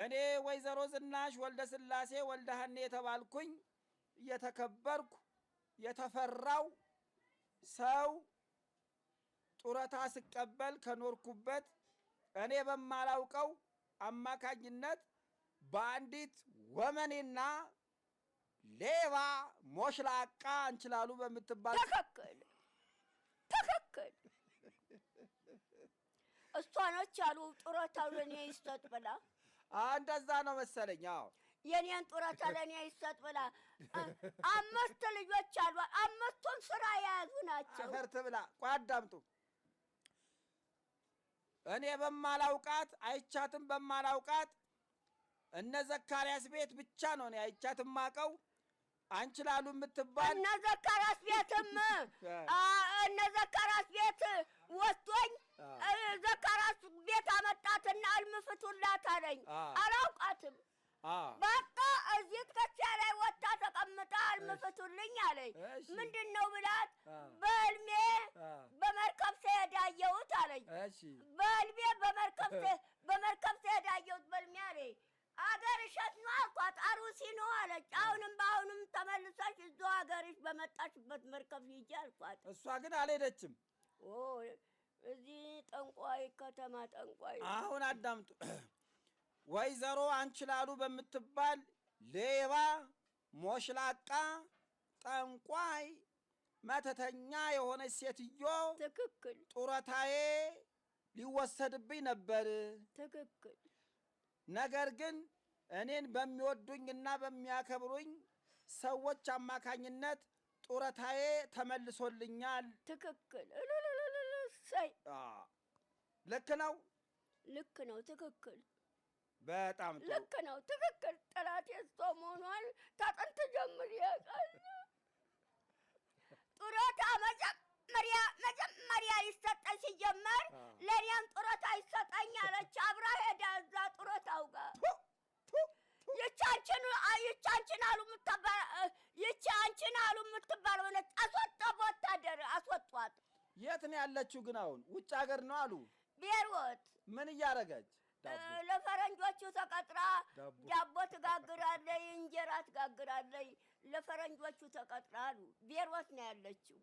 እኔ ወይዘሮ ዝናሽ ወልደ ስላሴ ወልደ ሀኔ የተባልኩኝ የተከበርኩ የተፈራው ሰው ጡረታ ስቀበል ከኖርኩበት እኔ በማላውቀው አማካኝነት በአንዲት ወመኔና ሌባ ሞሽላቃ እንችላሉ በምትባል ተከክል እሷ ነች አሉ ጡረታው ለኔ ይሰጥ ብላ እንደዛ ነው መሰለኝ። አዎ የኔን ጡረታ ለኔ ይሰጥ ብላ 5 ልጆች አሉ። 5ቱም ስራ ያዙ ናቸው። አፈርት ብላ ቋዳምጡ እኔ በማላውቃት አይቻትም በማላውቃት እነ ዘካርያስ ቤት ብቻ ነው እኔ አይቻትም ማቀው አንችላሉ የምትባል እነ ዘካርያስ ቤት ወስዶኝ ዘካርያስ ቤት አመጣትና አልምፍቱላት አለኝ። አላውቃትም በቃ እዚህ ከቻ ላይ ወጣ ተቀምጣ አልምፍቱልኝ አለኝ። ምንድነው ብላት በልሜ በመርከብ ሲሄዳየሁት አለኝ። በልሜ በመርከብ ሲሄዳየሁት በልሜ አለኝ። አገር እሸት ነው አልኳት። አሩሲ ነው አለች። አሁንም ተመልሰሽ እዛው አገርሽ በመጣሽበት መርከብ ሂጂ አልኳት። እሷ ግን አልሄደችም። እዚህ ጠንቋይ ከተማ ጠንቋይ አሁን አዳምጡ። ወይዘሮ አንችላሉ በምትባል ሌባ ሞሽላቃ ጠንቋይ መተተኛ የሆነች ሴትዮ ትክክል ጡረታዬ ሊወሰድብኝ ነበር። ትክክል ነገር ግን እኔን በሚወዱኝና በሚያከብሩኝ ሰዎች አማካኝነት ጡረታዬ ተመልሶልኛል። ትክክል ልክ ነው ትክክል በጣም ጥሩ ልክ ነው ትክክል ጠላቴ ጾሞኗል ታጠንት ጀምር ያቃል ጡረታ መጀመሪያ ይሰጣል ሲጀመር ለኔም ጡረታ ይሰጣኝ አለች። አብራ ሄዳ እዛ ጡረታው ጋር ይቻንችን አሉ የምትባል ሆነ ወታደር አስወጧት። የት ነው ያለችው ግን? አሁን ውጭ ሀገር ነው አሉ። ቤርወት ምን እያረጋች? ለፈረንጆቹ ተቀጥራ ዳቦ ትጋግራለች፣ እንጀራ ትጋግራለች። ለፈረንጆቹ ተቀጥራ አሉ። ቤርወት ነው ያለችው።